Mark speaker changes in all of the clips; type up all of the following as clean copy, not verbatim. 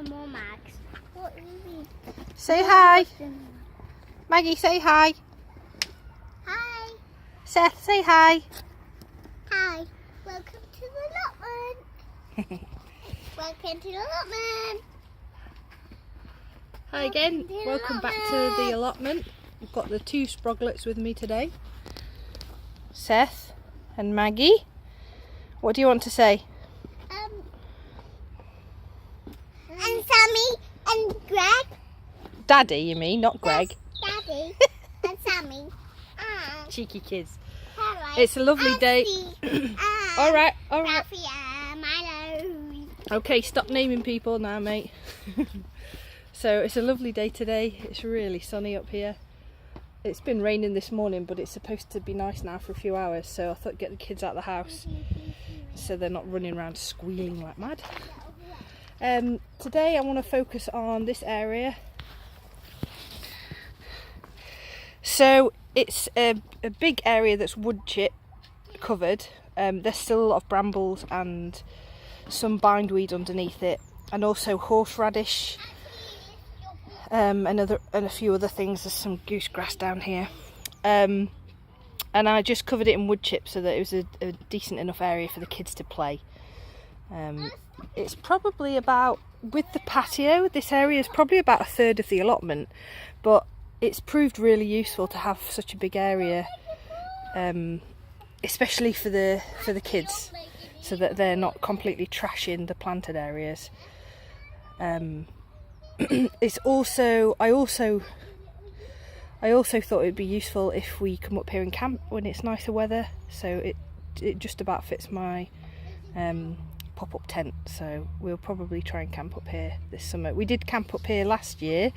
Speaker 1: more Mags. What do you mean?
Speaker 2: Say hi. Maggie, say hi.
Speaker 1: Hi.
Speaker 2: Seth, say hi.
Speaker 1: Hi. Welcome to the allotment. Welcome to the allotment.
Speaker 2: Hi again. Welcome back to the allotment. We've got the two sproglets with me today. Seth and Maggie. What do you want to say?
Speaker 1: And Sammy and Greg.
Speaker 2: Daddy, you mean, not Greg.
Speaker 1: Yes, Daddy and Sammy.
Speaker 2: Cheeky kids.
Speaker 1: Hello.
Speaker 2: It's a lovely day. All right.
Speaker 1: Ralphie and Milo.
Speaker 2: Okay, stop naming people now, mate. So it's a lovely day today. It's really sunny up here. It's been raining this morning, but it's supposed to be nice now for a few hours, so I thought get the kids out of the house so they're not running around squealing like mad. Today I want to focus on this area. So it's a big area that's woodchip covered. There's still a lot of brambles and some bindweed underneath it, and also horseradish. And a few other things. There's some goose grass down here, and I just covered it in wood chip so that it was a decent enough area for the kids to play. It's probably about, with the patio, this area is probably about a third of the allotment, but it's proved really useful to have such a big area, especially for the kids, so that they're not completely trashing the planted areas. It's also, I also thought it'd be useful if we come up here and camp when it's nicer weather, so it just about fits my pop-up tent, so we'll probably try and camp up here this summer. We did camp up here last year,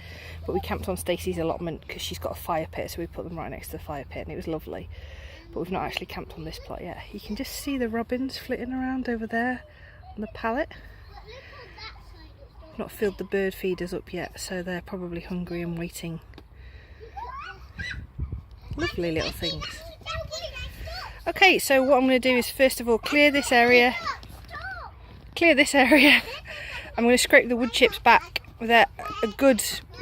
Speaker 2: but we camped on Stacey's allotment because she's got a fire pit, so we put them right next to the fire pit and it was lovely, but we've not actually camped on this plot yet. You can just see the robins flitting around over there on the pallet. Not filled the bird feeders up yet, so they're probably hungry and waiting. Lovely little things. Okay, so what I'm going to do is first of all clear this area. I'm going to scrape the wood chips back. They're a good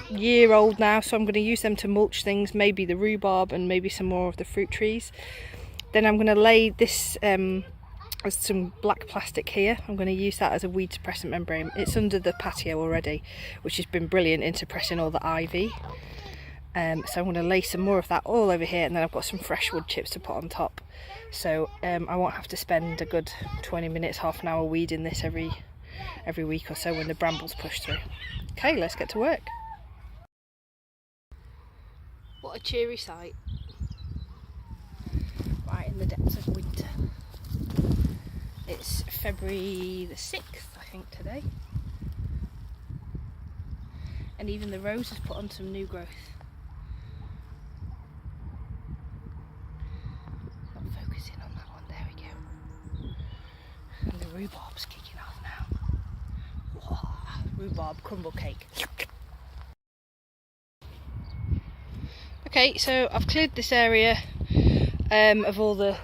Speaker 2: year old now, so I'm going to use them to mulch things, maybe the rhubarb and maybe some more of the fruit trees. Then I'm going to lay this there's some black plastic here. I'm going to use that as a weed suppressant membrane. It's under the patio already, which has been brilliant in suppressing all the ivy. So I'm going to lay some more of that all over here, and then I've got some fresh wood chips to put on top. So I won't have to spend a good 20 minutes, half an hour weeding this every week or so when the brambles push through. Okay, let's get to work. What a cheery sight. Right in the depths of winter. It's February the 6th, I think, today. And even the rose has put on some new growth. Not focusing on that one, there we go. And the rhubarb's kicking off now. Whoa, rhubarb crumble cake. Okay, so I've cleared this area of all the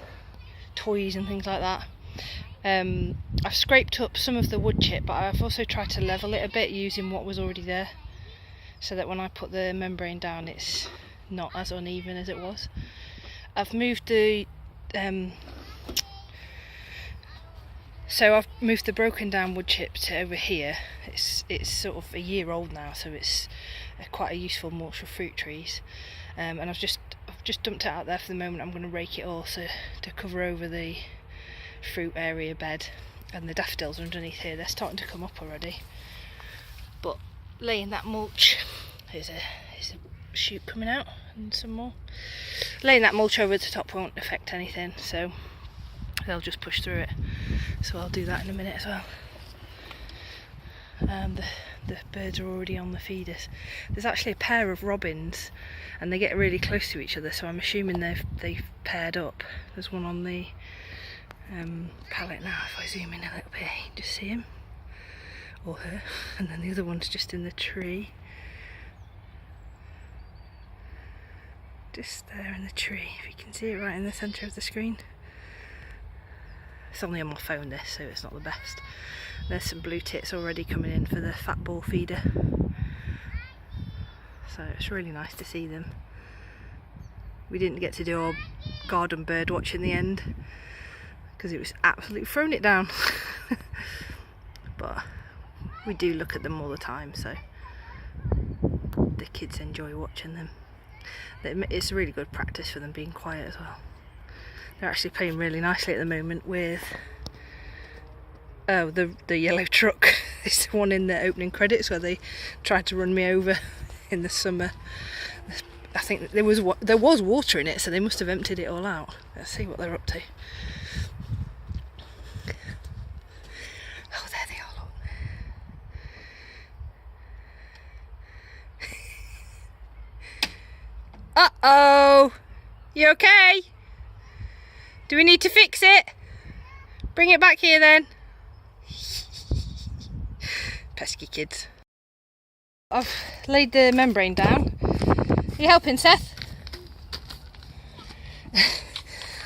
Speaker 2: toys and things like that. I've scraped up some of the wood chip, but I've also tried to level it a bit using what was already there, so that when I put the membrane down it's not as uneven as it was. I've moved the broken down wood chip to over here. It's sort of a year old now, so it's quite a useful mulch for fruit trees, and I've just dumped it out there for the moment. I'm going to rake it all to cover over the fruit area bed, and the daffodils are underneath here. They're starting to come up already, but laying that mulch, here's a shoot coming out and some more. Laying that mulch over the top won't affect anything, so they'll just push through it, so I'll do that in a minute as well. The birds are already on the feeders. There's actually a pair of robins and they get really close to each other, so I'm assuming they've paired up. There's one on the pallet now. If I zoom in a little bit, you can just see him or her, and then the other one's just in the tree, just there in the tree, if you can see it right in the centre of the screen. It's only on my phone this, so it's not the best. There's some blue tits already coming in for the fat ball feeder. So it's really nice to see them. We didn't get to do our garden bird watch in the end because it was absolutely throwing it down. But we do look at them all the time, so the kids enjoy watching them. It's really good practice for them being quiet as well. They're actually playing really nicely at the moment with the yellow truck. It's the one in the opening credits where they tried to run me over in the summer. I think there was water in it, so they must have emptied it all out. Let's see what they're up to. Oh, there they are, look. Uh-oh! You okay? Do we need to fix it? Bring it back here then. Pesky kids. I've laid the membrane down. Are you helping, Seth?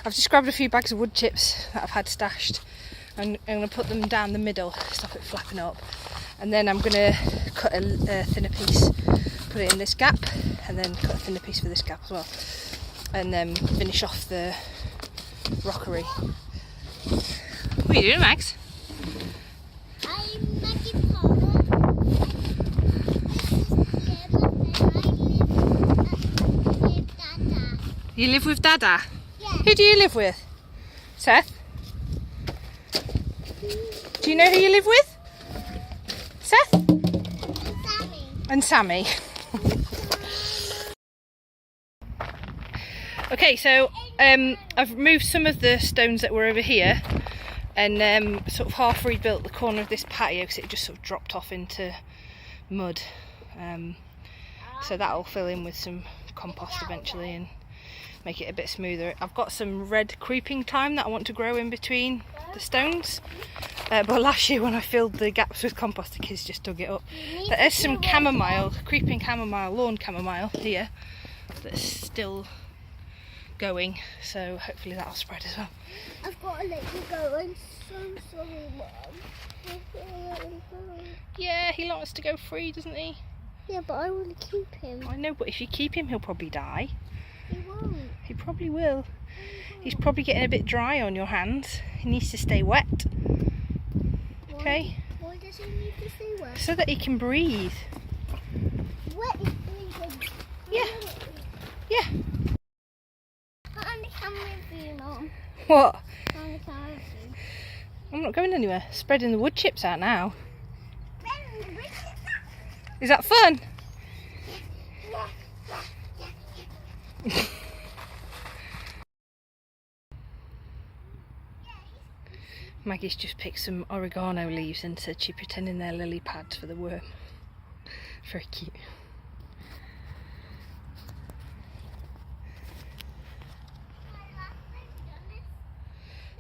Speaker 2: I've just grabbed a few bags of wood chips that I've had stashed. I'm going to put them down the middle, stop it flapping up. And then I'm going to cut a thinner piece, put it in this gap, and then cut a thinner piece for this gap as well. And then finish off the rockery. What are you doing, Max?
Speaker 1: I'm making powder.
Speaker 2: You live with Dada?
Speaker 1: Yeah.
Speaker 2: Who do you live with? Seth? Do you know who you live with? Seth? And Sammy. Okay, so I've removed some of the stones that were over here and sort of half rebuilt the corner of this patio because it just sort of dropped off into mud. So that'll fill in with some compost eventually and make it a bit smoother. I've got some red creeping thyme that I want to grow in between the stones. But last year when I filled the gaps with compost, the kids just dug it up. There's some chamomile, creeping chamomile, lawn chamomile here that's still going, so hopefully that'll spread as well.
Speaker 1: I've got to let you go. I'm so sorry, Mum.
Speaker 2: Yeah, he likes to go free, doesn't he?
Speaker 1: Yeah, but I want to keep him.
Speaker 2: I know, but if you keep him, he'll probably die.
Speaker 1: He won't.
Speaker 2: He probably will. He's probably getting a bit dry on your hands. He needs to stay wet. Okay?
Speaker 1: Why does he need to stay wet?
Speaker 2: So that he can breathe.
Speaker 1: Wet is breathing.
Speaker 2: Yeah. Yeah.
Speaker 1: I'm coming with you, Mum.
Speaker 2: What?
Speaker 1: I'm coming with you.
Speaker 2: I'm not going anywhere. Spreading the wood chips out now. Is that fun? Maggie's just picked some oregano leaves and said she's pretending they're lily pads for the worm. Very cute.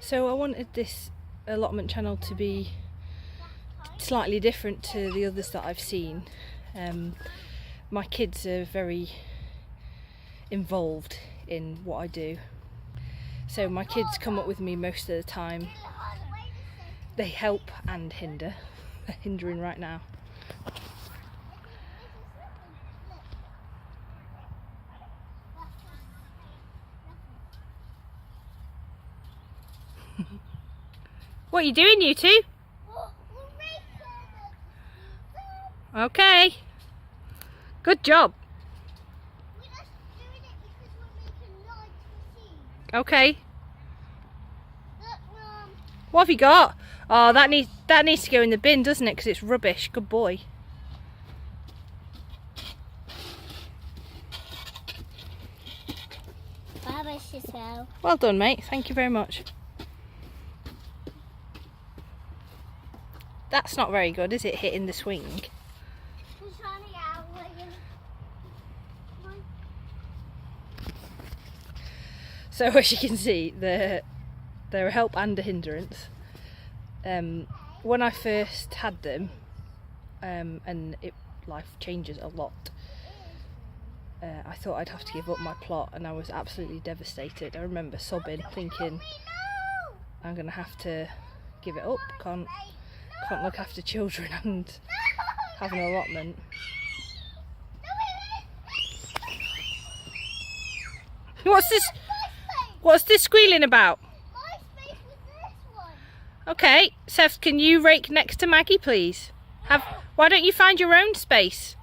Speaker 2: So I wanted this allotment channel to be slightly different to the others that I've seen. My kids are very involved in what I do. So my kids come up with me most of the time. They help and hinder. They're hindering right now. What are you doing, you two? Okay. Good job. Okay. What have you got? Oh, that needs to go in the bin, doesn't it? Because it's rubbish. Good boy.
Speaker 1: Bye-bye, Giselle.
Speaker 2: Well done, mate. Thank you very much. That's not very good, is it? Hitting the swing. So as you can see, they're a help and a hindrance. When I first had them, and life changes a lot, I thought I'd have to give up my plot, and I was absolutely devastated. I remember sobbing, thinking, I'm going to have to give it up. Can't look after children and have an allotment. What's this squealing about?
Speaker 1: My space was this one.
Speaker 2: Okay, Seth, can you rake next to Maggie, please? Why don't you find your own space?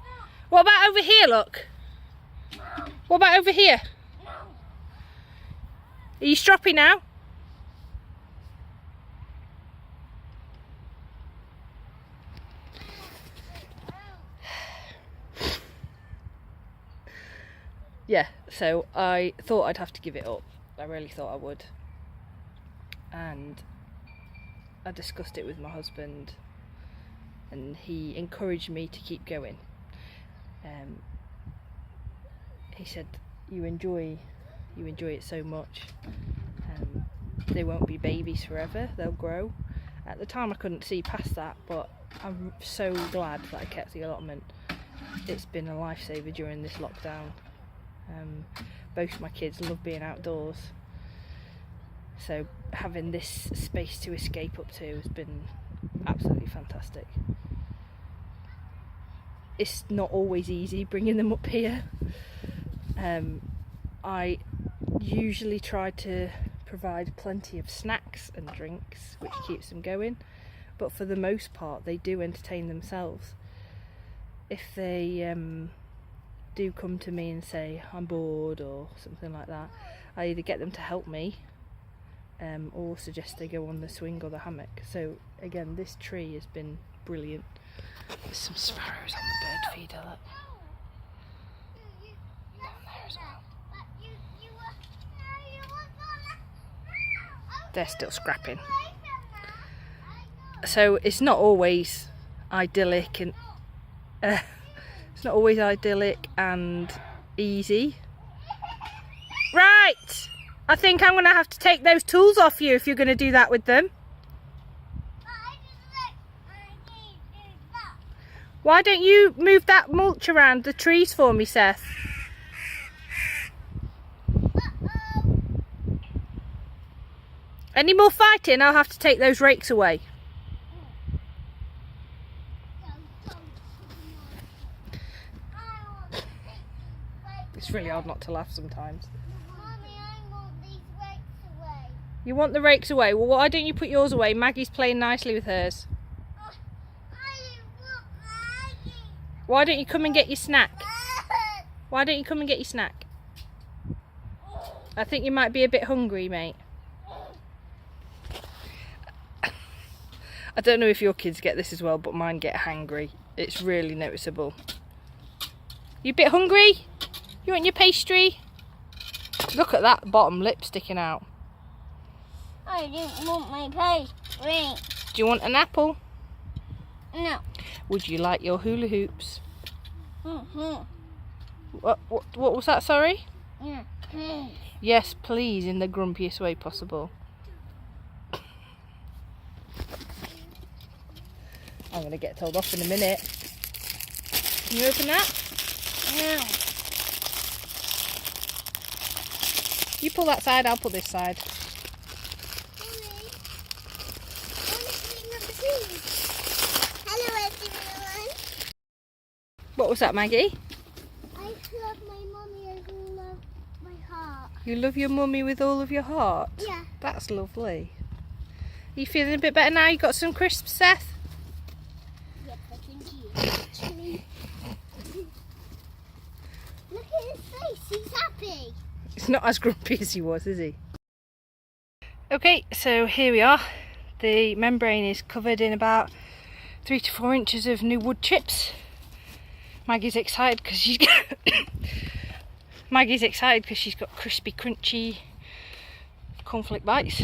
Speaker 2: What about over here, look? What about over here? Are you stroppy now? Yeah, so I thought I'd have to give it up. I really thought I would. And I discussed it with my husband and he encouraged me to keep going. He said, you enjoy it so much. They won't be babies forever, they'll grow. At the time I couldn't see past that, but I'm so glad that I kept the allotment. It's been a lifesaver during this lockdown. Both my kids love being outdoors, so having this space to escape up to has been absolutely fantastic. It's not always easy bringing them up here. I usually try to provide plenty of snacks and drinks, which keeps them going, but for the most part they do entertain themselves. If they do come to me and say I'm bored or something like that, I either get them to help me or suggest they go on the swing or the hammock. So again, this tree has been brilliant. There's some sparrows on the bird feeder, look. Down there as well. They're still scrapping. So it's not always idyllic and it's not always idyllic and easy. Right! I think I'm going to have to take those tools off you if you're going to do that with them. Why don't you move that mulch around the trees for me, Seth? Any more fighting? I'll have to take those rakes away. It's really hard not to laugh sometimes.
Speaker 1: Mommy, I want these rakes away.
Speaker 2: You want the rakes away? Well, why don't you put yours away? Maggie's playing nicely with hers.
Speaker 1: I want Maggie.
Speaker 2: Why don't you come and get your snack? Why don't you come and get your snack? I think you might be a bit hungry, mate. I don't know if your kids get this as well, but mine get hangry. It's really noticeable. You a bit hungry? You want your pastry? Look at that bottom lip sticking out.
Speaker 1: I didn't want my pastry.
Speaker 2: Do you want an apple?
Speaker 1: No.
Speaker 2: Would you like your hula hoops?
Speaker 1: Mm-hmm.
Speaker 2: What was that, sorry?
Speaker 1: Yeah.
Speaker 2: Yes, please, in the grumpiest way possible. I'm going to get told off in a minute. Can you open that?
Speaker 1: No.
Speaker 2: You pull that side, I'll pull this side.
Speaker 1: Hello everyone.
Speaker 2: What was that, Maggie?
Speaker 1: I love my mummy and love my heart.
Speaker 2: You love your mummy with all of your heart?
Speaker 1: Yeah.
Speaker 2: That's lovely. Are you feeling a bit better now? You got some crisps, Seth?
Speaker 1: Yes, I think he is actually. Look at his face, he's happy.
Speaker 2: It's not as grumpy as he was, is he? Okay, so here we are. The membrane is covered in about 3 to 4 inches of new wood chips. Maggie's excited because she's got crispy, crunchy cornflake bites.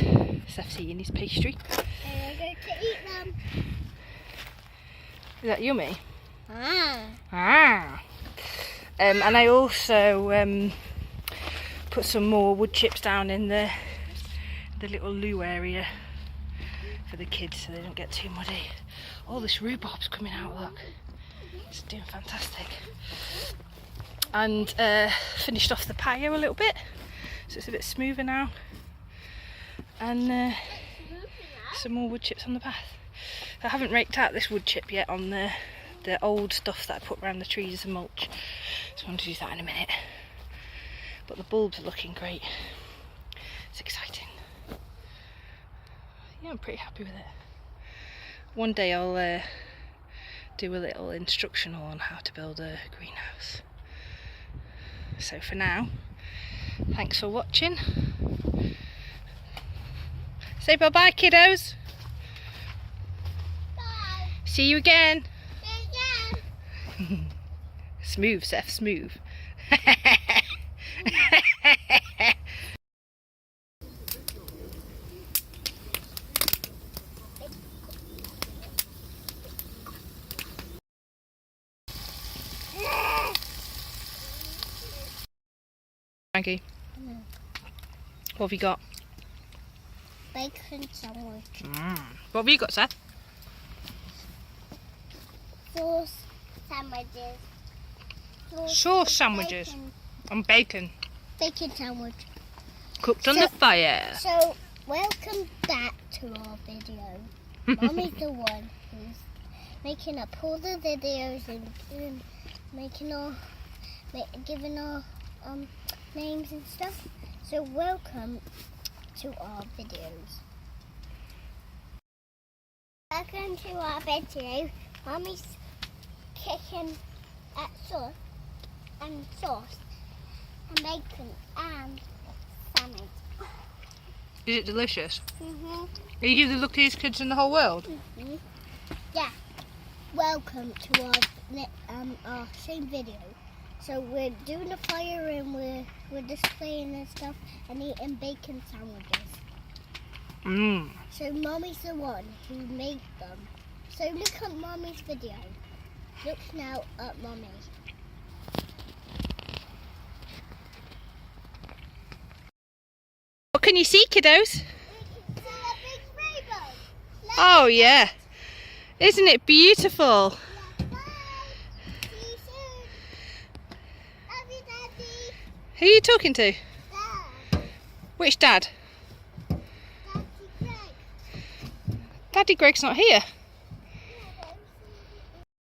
Speaker 2: Seth's eating his pastry.
Speaker 1: And I'm going to eat them.
Speaker 2: Is that yummy?
Speaker 1: Ah.
Speaker 2: And I also put some more wood chips down in the little loo area for the kids so they don't get too muddy. Oh, this rhubarb's coming out, look. It's doing fantastic. And finished off the patio a little bit, so it's a bit smoother now. And Some more wood chips on the path. I haven't raked out this wood chip yet on the old stuff that I put around the trees as a mulch. So I'm going to do that in a minute. But the bulbs are looking great. It's exciting. Yeah, I'm pretty happy with it. One day I'll do a little instructional on how to build a greenhouse. So for now, thanks for watching. Say bye-bye, kiddos.
Speaker 1: Bye.
Speaker 2: See you again.
Speaker 1: Yeah.
Speaker 2: Smooth, Seth, smooth. Frankie, what have you got?
Speaker 1: Bacon sandwich.
Speaker 2: What have you got, Seth?
Speaker 1: Sauce sandwiches.
Speaker 2: Sauce sandwiches.
Speaker 1: Bacon.
Speaker 2: And bacon.
Speaker 1: Bacon sandwich.
Speaker 2: Cooked on the fire.
Speaker 1: So, welcome back to our video. Mommy's the one who's making up all the videos and making our, giving our names and stuff. So, welcome to our videos. Welcome to our video. Mommy's cooking at sauce and bacon and sandwich.
Speaker 2: Is it delicious?
Speaker 1: Mhm.
Speaker 2: Are you the luckiest kids in the whole world?
Speaker 1: Mhm. Yeah. Welcome to our same video. So we're doing a fire and we're displaying and stuff and eating bacon sandwiches. So Mommy's the one who made them. So look at Mommy's video. Look now at Mommy.
Speaker 2: What can you see, kiddos?
Speaker 1: We can see a big rainbow.
Speaker 2: Oh yeah. Isn't it beautiful?
Speaker 1: Bye. See you soon. Love you, Daddy.
Speaker 2: Who are you talking to?
Speaker 1: Dad.
Speaker 2: Which dad?
Speaker 1: Daddy Greg.
Speaker 2: Daddy Greg's not here.